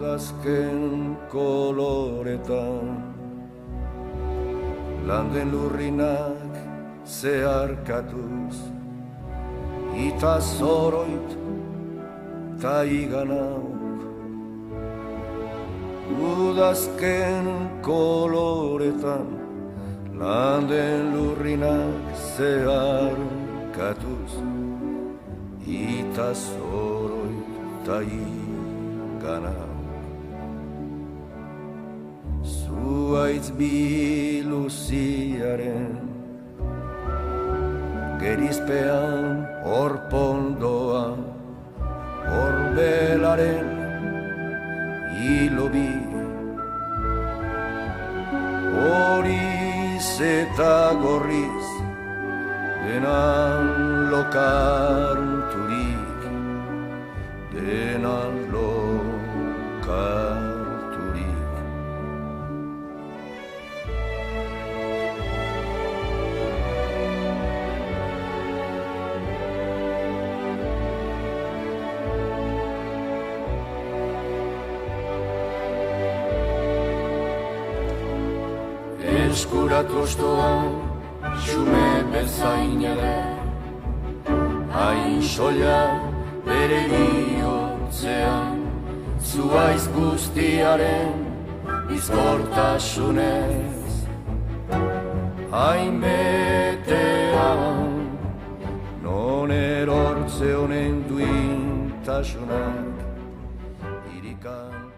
Udazken koloretan landen lurrinak zeharkatuz ita zoroit ta iganauk. Udazken koloretan landen lurrinak zeharkatuz ita zoroit ta iganauk. Zuaitz biluziaren gerizpean orpondoa orbelaren hilobi horiz eta gorriz denan lokarturik denan lokarturik. Eskuratu ostoan, xume bezain ere, hain soila bere bihotzean, zuaiz guztiaren bizkortasunez, hain betean, non erortze honen duintasunak, irikan